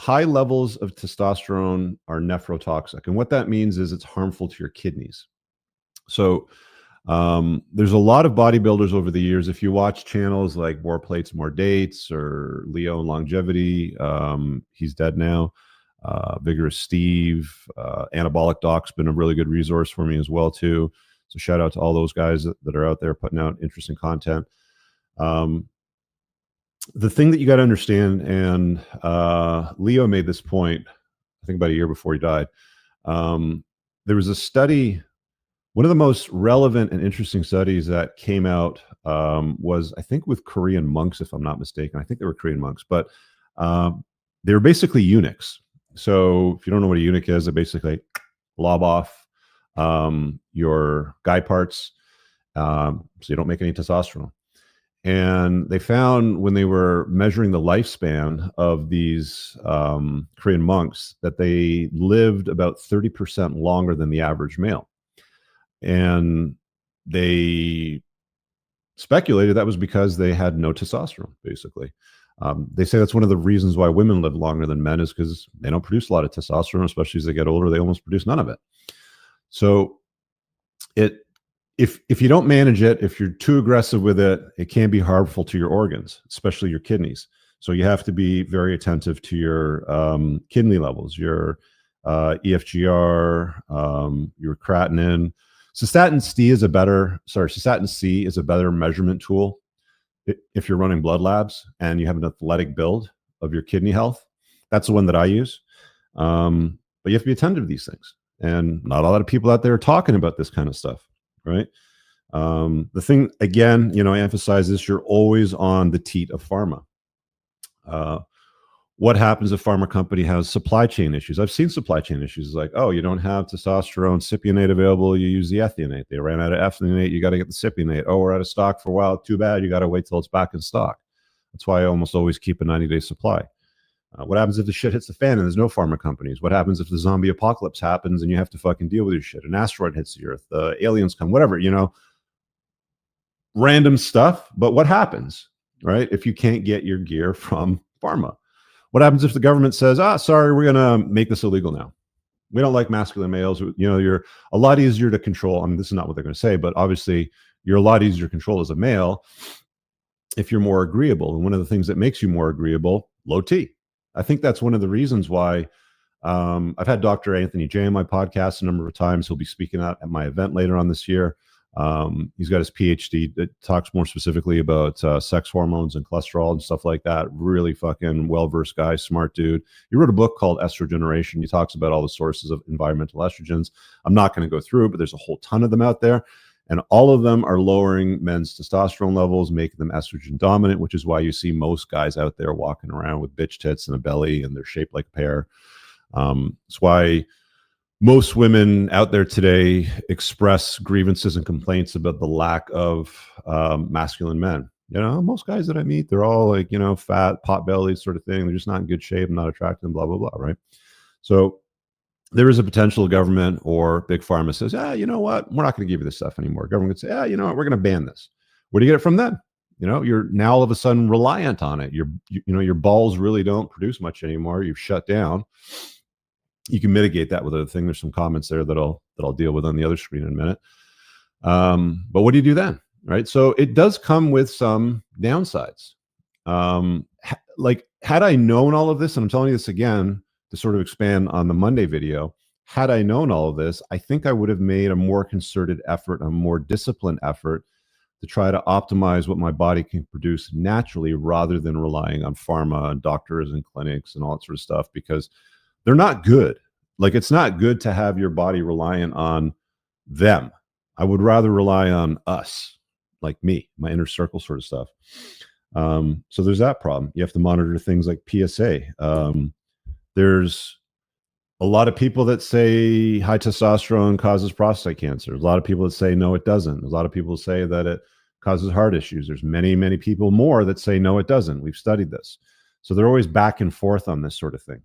high levels of testosterone are nephrotoxic. And what that means is it's harmful to your kidneys. So there's a lot of bodybuilders over the years. If you watch channels like More Plates, More Dates or Leo and Longevity, he's dead now. Vigorous Steve, Anabolic Doc's been a really good resource for me as well too. So shout out to all those guys that are out there putting out interesting content. The thing that you got to understand, and Leo made this point, I think about a year before he died. There was a study, one of the most relevant and interesting studies that came out was, I think, with Korean monks, if I'm not mistaken. I think they were Korean monks, but they were basically eunuchs. So if you don't know what a eunuch is, they basically lob off your guy parts so you don't make any testosterone. And they found when they were measuring the lifespan of these Korean monks that they lived about 30% longer than the average male. And they speculated that was because they had no testosterone, basically. They say that's one of the reasons why women live longer than men is because they don't produce a lot of testosterone, especially as they get older. They almost produce none of it. So if you don't manage it, if you're too aggressive with it, it can be harmful to your organs, especially your kidneys. So you have to be very attentive to your kidney levels, your EFGR, your creatinine. Cystatin C is a better measurement tool if you're running blood labs and you have an athletic build of your kidney health. That's the one that I use. But you have to be attentive to these things. And not a lot of people out there are talking about this kind of stuff, right? The thing, again, I emphasize this, you're always on the teat of pharma. What happens if pharma company has supply chain issues? I've seen supply chain issues like, oh, you don't have testosterone cypionate available, you use the ethionate. They ran out of ethionate, you got to get the cypionate. Oh, we're out of stock for a while. Too bad, you got to wait till it's back in stock. That's why I almost always keep a 90-day supply. What happens if the shit hits the fan and there's no pharma companies? What happens if the zombie apocalypse happens and you have to fucking deal with your shit? An asteroid hits the earth, the aliens come, whatever, random stuff. But what happens, right, if you can't get your gear from pharma? What happens if the government says, sorry, we're going to make this illegal now? We don't like masculine males. You're a lot easier to control. I mean, this is not what they're going to say, but obviously you're a lot easier to control as a male if you're more agreeable. And one of the things that makes you more agreeable, low T. I think that's one of the reasons why I've had Dr. Anthony J on my podcast a number of times. He'll be speaking at my event later on this year. He's got his PhD that talks more specifically about sex hormones and cholesterol and stuff like that. Really fucking well-versed guy, smart dude. He wrote a book called Estrogeneration. He talks about all the sources of environmental estrogens. I'm not going to go through it, but there's a whole ton of them out there. And all of them are lowering men's testosterone levels, making them estrogen dominant, which is why you see most guys out there walking around with bitch tits and a belly and they're shaped like a pear. That's why most women out there today express grievances and complaints about the lack of masculine men. Most guys that I meet, they're all like, fat, pot bellied sort of thing. They're just not in good shape, not attractive, blah, blah, blah, right? So there is a potential government or big pharma says, you know what? We're not going to give you this stuff anymore. Government could say, you know what? We're going to ban this. Where do you get it from then? You're now all of a sudden reliant on it. Your balls really don't produce much anymore. You've shut down. You can mitigate that with other things. There's some comments there that I'll deal with on the other screen in a minute. But what do you do then? Right. So it does come with some downsides. Like had I known all of this, and I'm telling you this again, to sort of expand on the Monday video, had I known all of this, I think I would have made a more concerted effort, a more disciplined effort to try to optimize what my body can produce naturally rather than relying on pharma and doctors and clinics and all that sort of stuff, because they're not good. Like, it's not good to have your body reliant on them. I would rather rely on us, like me, my inner circle sort of stuff. So there's that problem. You have to monitor things like PSA. There's a lot of people that say high testosterone causes prostate cancer. There's a lot of people that say no, it doesn't. There's a lot of people that say that it causes heart issues. There's many, many people more that say no, it doesn't. We've studied this. So they're always back and forth on this sort of thing.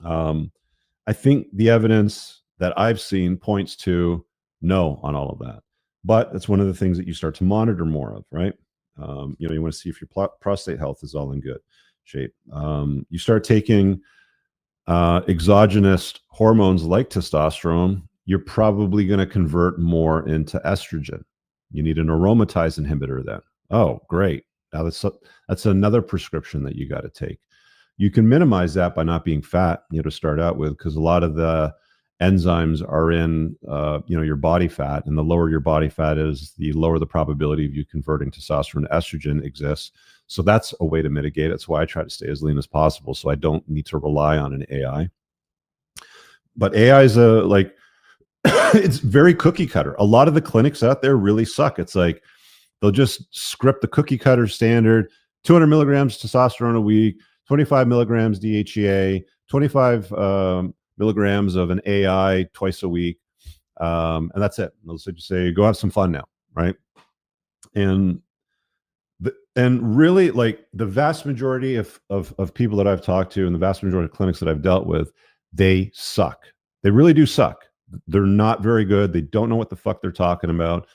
I think the evidence that I've seen points to no on all of that. But that's one of the things that you start to monitor more of, right? You want to see if your prostate health is all in good shape. You start taking exogenous hormones like testosterone, you're probably going to convert more into estrogen. You need an aromatase inhibitor then. Oh, great. Now that's another prescription that you got to take. You can minimize that by not being fat, to start out with, because a lot of the enzymes are in, your body fat, and the lower your body fat is, the lower the probability of you converting testosterone to estrogen exists. So that's a way to mitigate it. That's why I try to stay as lean as possible, so I don't need to rely on an AI. But AI is it's very cookie cutter. A lot of the clinics out there really suck. It's like they'll just script the cookie cutter standard: 200 milligrams testosterone a week, 25 milligrams DHEA, 25 milligrams of an AI twice a week, and that's it. They'll just say, "Go have some fun now," right? And really, like, the vast majority of people that I've talked to, and the vast majority of clinics that I've dealt with, they suck. They really do suck. They're not very good. They don't know what the fuck they're talking about.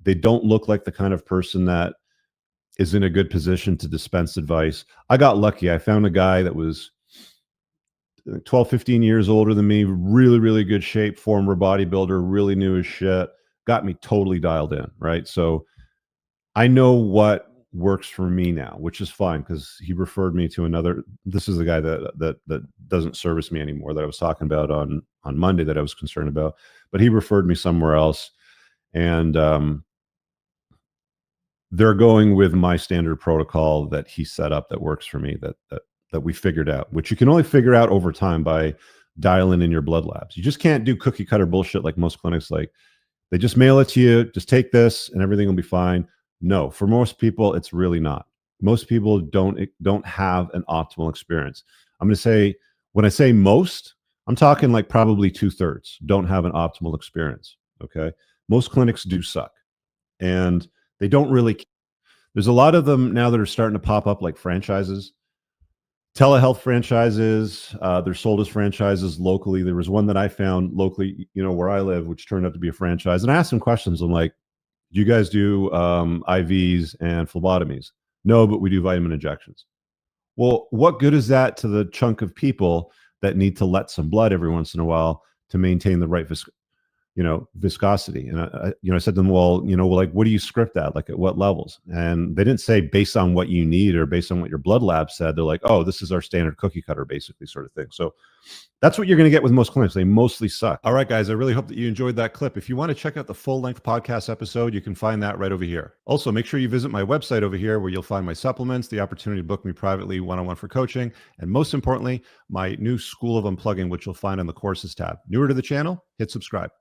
They don't look like the kind of person that is in a good position to dispense advice. I got lucky. I found a guy that was 12, 15 years older than me, really, really good shape, former bodybuilder, really knew his shit, got me totally dialed in, right? So I know what works for me now, which is fine, because he referred me to another. This is the guy that doesn't service me anymore, that I was talking about on Monday, that I was concerned about, but he referred me somewhere else, and they're going with my standard protocol that he set up that works for me, that we figured out, which you can only figure out over time by dialing in your blood labs. You just can't do cookie cutter bullshit like most clinics. Like, they just mail it to you, just take this and everything will be fine. No, for most people, it's really not. Most people don't have an optimal experience. I'm going to say, when I say most, I'm talking like probably 2/3 don't have an optimal experience. Okay. Most clinics do suck, and they don't really. There's a lot of them now that are starting to pop up like franchises, telehealth franchises. They're sold as franchises locally. There was one that I found locally, where I live, which turned out to be a franchise. And I asked some questions. I'm like, "Do you guys do IVs and phlebotomies?" "No, but we do vitamin injections." Well, what good is that to the chunk of people that need to let some blood every once in a while to maintain the right viscosity? And I said to them, well, like, what do you script at? Like, at what levels? And they didn't say based on what you need or based on what your blood lab said. They're like, oh, this is our standard cookie cutter, basically, sort of thing. So that's what you're going to get with most clinics. They mostly suck. All right, guys, I really hope that you enjoyed that clip. If you want to check out the full-length podcast episode, you can find that right over here. Also, make sure you visit my website over here, where you'll find my supplements, the opportunity to book me privately one-on-one for coaching, and most importantly, my new School of Unplugging, which you'll find on the courses tab. Newer to the channel, hit subscribe.